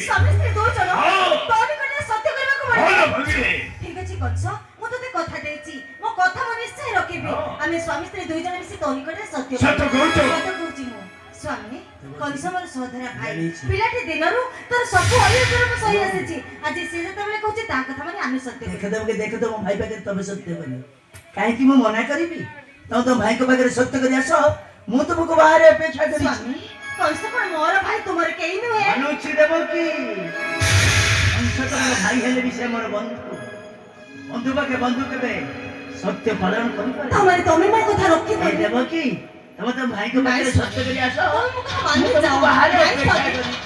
ସ୍ୱାମୀ ସ୍ତ୍ରୀ ଦୁଇ ଜଣ ତୋରି କଲେ ସତ୍ୟ କରିବାକୁ ପଡ଼ିବ। ଠିକ ଅଛି କଂସ, ମୁଁ ତତେ କଥା ଦେଇଛି, ମୋ କଥା ମୁଁ ନିଶ୍ଚୟ ରଖିବି। ଆମେ ସ୍ୱାମୀ ସ୍ତ୍ରୀ ଦୁଇ ଜଣ ମିଶି ତୋରି କଲେ ସତ୍ୟ କହୁଛି ମୁଁ। ସ୍ୱାମୀ, କଂସ ମୋର ସହୋଦର ଭାଇ, ପିଲାଟି ଦିନରୁ ତୋର ସବୁ ଅଭିଯୋଗ ମୁଁ ସହି ଆସିଛି। ଆଜି ସେ ଯେତେବେଳେ କହୁଛି ତା କଥା ମାନେ ଆମେ ସତ୍ୟ ଦେଖ ମୋ ଭାଇ ପାଖରେ ତମେ ସତ୍ୟ କରିବ, କାହିଁକି ମୁଁ ମନା କରିବି? ତମ ତମ ଭାଇଙ୍କ ପାଖରେ ସତ୍ୟ କରି ଆସ, ମୁଁ ତୁମକୁ ବାହାରେ ଅପେକ୍ଷା କରିଛି। କଂସ କଣ ମୋର ଭାଇ, ତୁମର କେହି ନୁହେଁ। ଅନୁଚି ଦେବକୀ, କଂସ ତମର ଭାଇ ହେଲେ ବି ସେ ମୋର ବନ୍ଧୁ। ବନ୍ଧୁ ପାଖେ ବନ୍ଧୁ କେବେ ସତ୍ୟ ପାଳନ କରିପାରେ? ତମେ ମୋ କଥା ରଖିବ ଦେବକୀ, ତମେ ତମ ଭାଇଙ୍କ ପାଖରେ ସତ୍ୟ କରି ଆସ, ମୁଁ ତୁମକୁ ବାହାରେ ଅପେକ୍ଷା କରିଛି।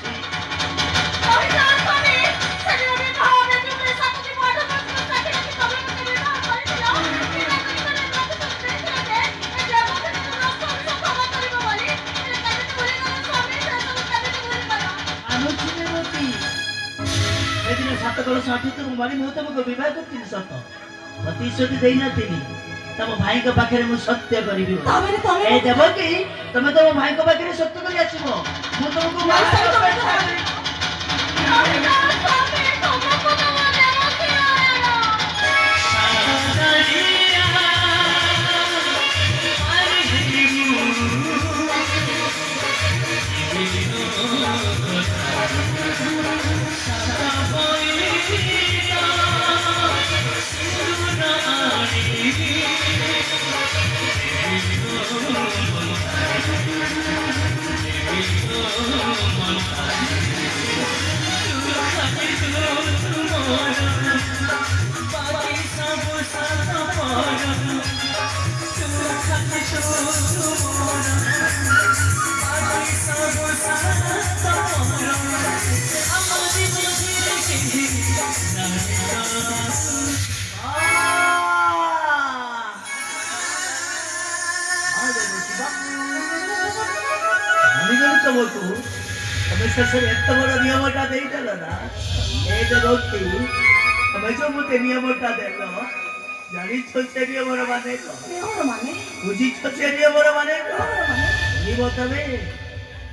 ମୁଁ ତମକୁ ବିବାହ କରିଥିଲି ସତ, ପ୍ରତିଶ୍ରୁତି ଦେଇନଥିଲି ତମ ଭାଇଙ୍କ ପାଖରେ ମୁଁ ସତ୍ୟ କରିବି। ଦେବକୀ, ତମେ ତମ ଭାଇଙ୍କ ପାଖରେ ସତ୍ୟ କରି ଆସିବ, ମୁଁ ତମକୁ ତମେ ଶେଷରେ ଏତେ ବଡ ନିୟମଟା ଦେଇଦେଲ ନା। ଏ ଦେବକୀ, ତମେ ଯୋଉ ମତେ ନିୟମଟା ଦେଲ, ଜାଣିଛ ସେ ନିୟମର ମାନେ ବୁଝିଛ ସେ ନିୟମର ମାନେ ତମେ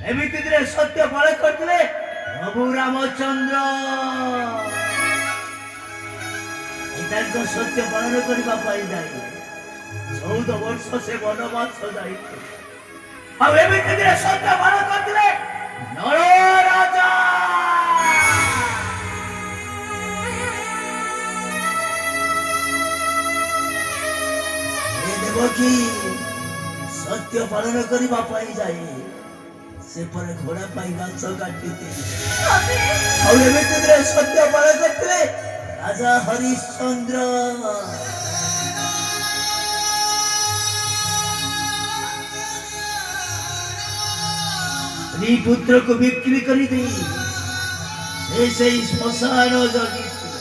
ଏମିତି ଦିନେ ସତ୍ୟ ପାଳନ କରିଥିଲେ ପ୍ରଭୁ ରାମଚନ୍ଦ୍ର ତାଙ୍କ ସତ୍ୟ ପାଳନ କରିବା ପାଇଁ ଯାଇ 14 ବର୍ଷ ସେ ବନବାସ ଯାଇଥିଲେ। ଆଉ ଏମିତି ଦିନେ ସତ୍ୟ ପାଳନ କରିଥିଲେ ନଳ ରାଜା। ଦେବକୀ ସତ୍ୟ ପାଳନ କରିବା ପାଇଁ ଯାଇ ସେ ପରେ ଘୋଡ଼ା ପାଇଁ ଘାସ କାଟିଥିଲେ। ଆଉ ଏମିତି ଦିନେ ସତ୍ୟ ପାଳନ କରିଥିଲେ ରାଜା ହରିଶ୍ଚନ୍ଦ୍ର। ସ୍ତ୍ରୀ ପୁତ୍ରକୁ ବିକ୍ରି କରିଦେଇ ସେଇ ଶ୍ମଶାନ ଜଗିଥିଲେ।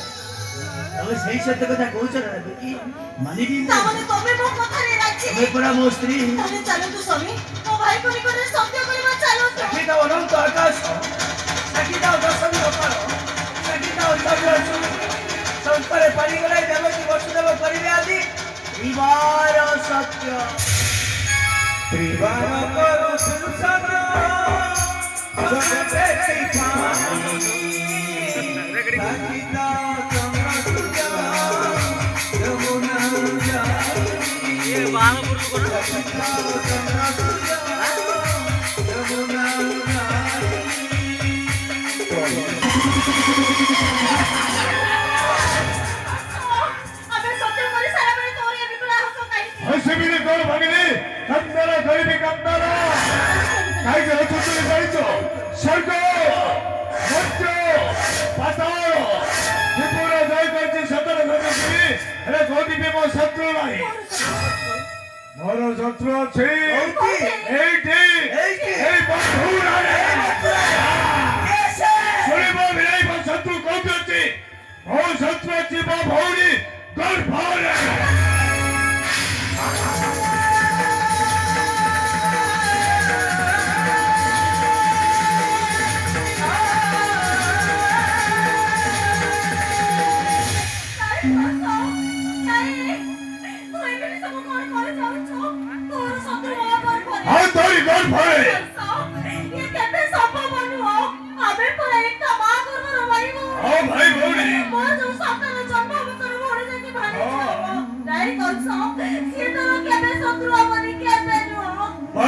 ତମେ ସେଇ ସତ୍ୟ କଥା କହୁଛ ନା ଦେବକୀ? ମାନିବି ତମେ ପରା ମୋ ସ୍ତ୍ରୀ। ଚାଲନ୍ତୁ ସ୍ୱାମୀ, ମୋ ଭାଇ ପରିବାରରେ ସତ୍ୟ କରିବା ଚାଲନ୍ତୁ। ଦେଖିଥାଉ ଅନନ୍ତ ଆକାଶ, ଦେଖିଥାଉ ଦଶମୀ ଅପାର, ଦେଖିଥାଉ ସଂସ୍କାରେ ପାଣିଗଲେ ଦେବକୀ ବସୁଦେବ କରିବେ ଆଜି ତ୍ରିବାର ସତ୍ୟ। ତ୍ରିବାର କରୁଥିଲୁ ସତ୍ୟ ମୋର ଶତ୍ରୁ ଅଛି ଶୁଣିବ ବିରାଇ ମୋ ଶତ୍ରୁ କୋଉଠି ଅଛି? ମୋ ଶତ୍ରୁ ଅଛି ମୋ ଭଉଣୀ ଗର୍ଭରେ।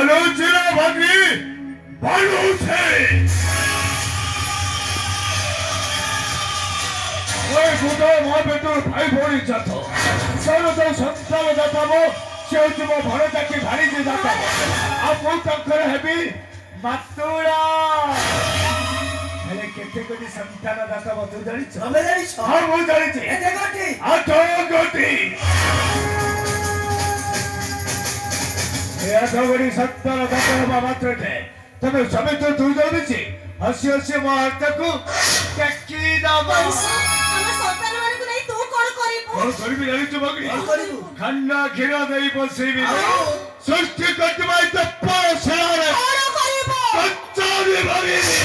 ভালো ছিল ভাগ্নি, ভালো আছে। ওই দুটো মা বেটুর ভাই বোনই যাত সরত সন্তান যাতাব সে যুব ঘরে থাকি ভারিছে যাতাব ଆଉ ମୁଁ ତାଙ୍କର ହେବି ମାତୁଳା ହେଲେ କେତେ କୋଟି ସନ୍ତାନ ଯାତାବ ତୁ ଜାଣିଛ? ତମେ ଜାଣିଛ? ହଁ ମୁଁ ଜାଣିଛି। ଏତେ କୋଟି? 8 କୋଟି। ଏ 8 କୋଟି ସନ୍ତାନ ଯାତ ହେବା ମାତ୍ରକେ ତମେ ସମେତ ତୁ ଜାଣିଛି ହସି ହସି ମୋ ହାତକୁ ଟେକି ଦବ। କଂସ, ଆମ ସନ୍ତାନମାନଙ୍କୁ ନେଇ ତୁ କଣ କରିବୁ? କଣ କରିବି ଜାଣିଛୁ ଭଗ୍ନି? କଣ କରିବୁ? ଖାନା କ୍ଷୀର ଦେଇ ବସେଇବି ଆଉ? ସୃଷ୍ଟି କରିଥିବା ଏ ଚପଳ ଶିଳାରେ କଣ କରିବୁ? କଞ୍ଚାବି ଭରିବି।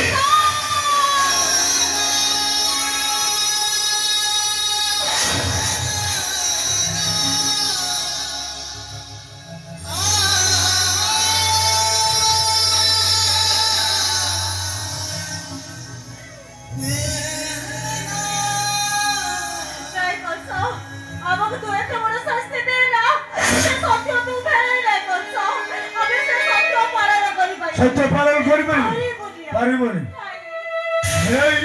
ନାଇଁ କଂସ, ଆମକୁ ତୁ ଏତେ ବଡ଼ ଶାସ୍ତି ଦେନା। ସେ ସତ୍ୟ ତୁ ଫେରାଇଲେ କଂସ। ଆମେ ସେ ସତ୍ୟ ପାଳନ କରିପାରିବୁ। ସତ୍ୟ ପାଳନ କରିପାରିବି? ପାରିବୁନି। ପାରିବନି। ନାଇଁ। ଏଇ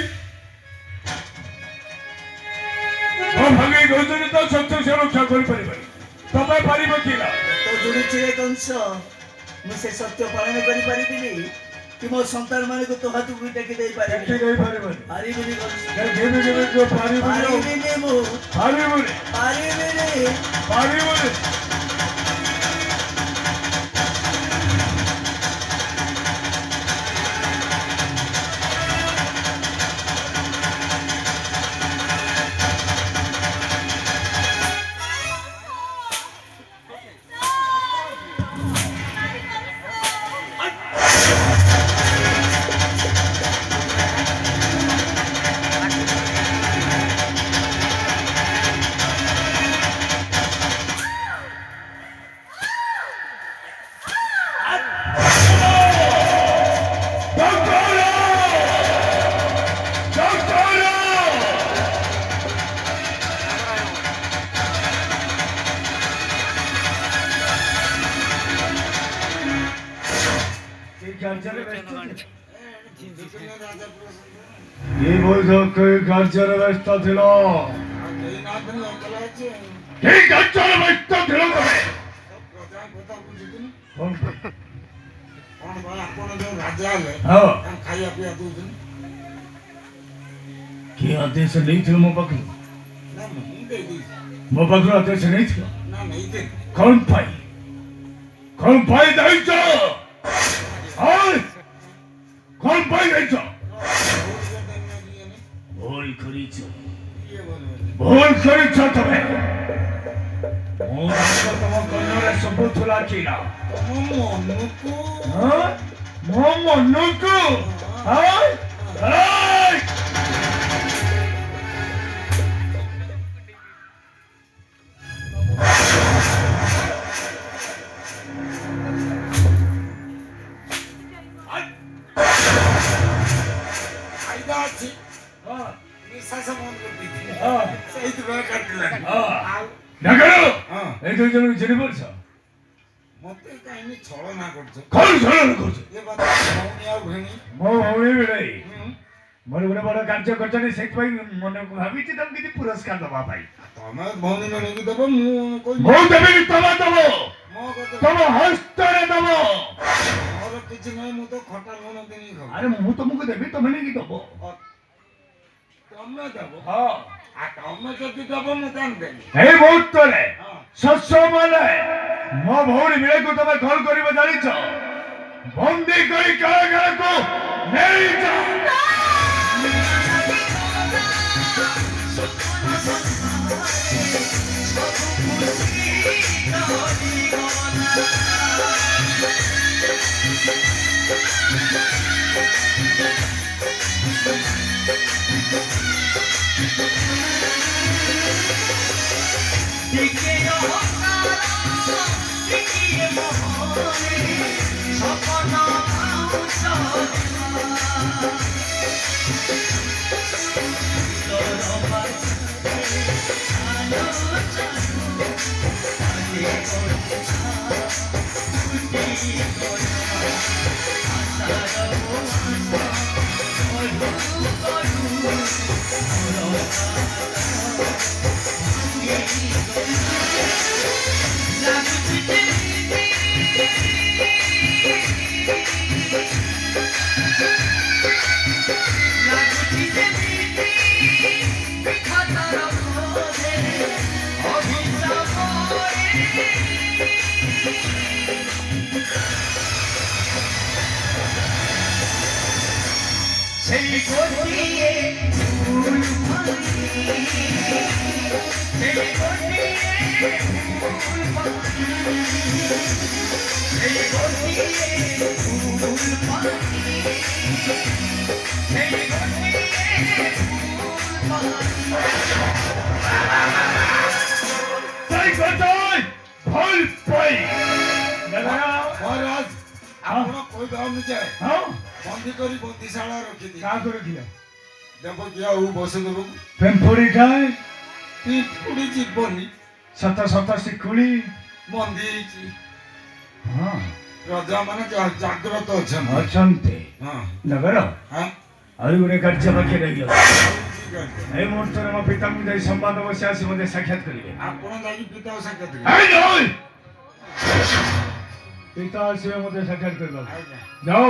ମୋ ଭାଗି କହୁଛନ୍ତି ତ ସତ୍ୟ ସେ ରକ୍ଷା କରିପାରିବନି। ତମେ ପାରିବ କି ନା? ତ ଜୁଡୁଛି ରେ କଂସ, ମୁଁ ସେ ସତ୍ୟ ପାଳନ କରିପାରିବିନି କି ମୋ ସନ୍ତାନ ମାନଙ୍କୁ ତୋ ହାତକୁ ଟେକି ଦେଇ ଟେକି ପାରିବିନି। ଦେଇ ପାରିବନି। ପାରିବିନି କଂସ। କେବେ କେବେ ତୁ ପାରିବୁନି। ପାରିବିନି ମୁଁ। ପାରିବୁନି। ପାରିବିନି। ପାରିବୁନି। ये বৈঠক কার্যের ব্যস্ত ছিল। কি কার্যের ব্যস্ত ছিল তবে? ହଁ। কি আদেশ নেইছিল ମୋ ପାଖରୁ? ମୋ ପାଖରୁ ଆଦେଶ ନେଇଥିଲ? କଣ ପାଇଁ? କଣ ପାଇଁ ଯାଇଛ? କଣ ପାଇଁ ଯାଇଛ? ভুল করেছ। ভুল করেছ তবে। ମୋ ରଙ୍ଗ ତମ କର୍ଣ୍ଣରେ ସବୁ ଥିଲା କି ନା? ମୋ ମନକୁ এই দুইজনକୁ ଚିହ୍ନି ପାରୁଛ? ମତେ କାହିଁକି ଛଳନା କରୁଛ? କଣ ଛଳନା କରୁଛ? ଏ କଥା ଭଉଣୀ ଆଉ ଭେଣୀ ମୋ ଭଉଣୀ ଭିଣେଇ ମୋର ଗୋଟେ ବଡ କାର୍ଯ୍ୟ କରିଛନ୍ତି, ସେଇଥିପାଇଁ ମନକୁ ଭାବିଛି ତମକୁ କିଛି ପୁରସ୍କାର ଦବା ପାଇଁ। ତମେ ଭଉଣୀ ଭେଣୀକି ଦେବ, ମୁଁ କହିବି ମୁଁ ଦେବିନି, ତମେ ଦବ। ମୋ କଥା ତମ ହସ୍ତରେ ଦବ। ମୋର କିଛି ନାହିଁ, ମୁଁ ତ ଖଟା ଲୁଣ କିଣି ଖାଉ। ଆରେ ମୁଁ ତମକୁ ଦେବି, ତମେ ନେଇକି ଦବ। ତମେ ଦେବ? ହଁ। ଆଉ ତମେ ଯଦି ଦେବ ମୁଁ କାହିଁ ଦେବି? ଏଇ ମୁହୂର୍ତ୍ତରେ ହଁ। ଶସ୍ୟ ମାନେ ମୋ ଭଉଣୀ ମିଳକୁ ତମେ କଣ କରିବ ଜାଣିଛ? ବନ୍ଦୀ କରି କାରାଗାରକୁ ନେଇଯାଅ। Thank you. ଲାଗୁଛି ଯେମିତି ବିଧାତାର କ୍ରୋଧରେ ଅଭିଶାପରେ ସେଇ ଗୋଟିଏ ଭୁଲ ପାଇଁ ସେଇ ଗୋଟିଏ ଭୁଲ ପାଇଁ ସେଇ ଗୋଟିଏ ଭୁଲ ପାଇଁ ସେଇ ଗୋଟିଏ ଭୁଲ জয় গজয় ভুল পাই নগর মহারাজ ଆପଣ କହିବା ଅନୁଯାୟୀ হ্যাঁ ବନ୍ଦୀ କରି ବନ୍ଦୀଶାଳା ରଖିଦିଏ কা করে দিল ଦେବକୀ ଆଉ ବସୁଦେବକୁ পেম্পড়ি খায় ପିମ୍ପୁଡ଼ି ଯିବନି শত শত শিকুড়ি ବନ୍ଦୀ ହେଇଛି হ্যাঁ ରଜାମାନେ ଜାଗ୍ରତ ଅଛନ୍ତି অଛନ୍ତି ହଁ নগর ହଁ ଆଉ ଗୋଟେ କାର୍ଯ୍ୟ ବାକି ରହିଗଲା ଠିକ ଅଛି এই মুহূর্তে ମୋ ପିତାଙ୍କୁ ଯାଇ ସମ୍ବାଦ ବସି ଆସି ମୋତେ ସାକ୍ଷାତ କରିବେ ଆପଣ ଯାଇକି ପିତାକୁ ସାକ୍ଷାତ କରିବେ এই নয় পিতা আসবে মধ্যে সাক্ষাৎ করবে ଆଜ୍ଞା যাও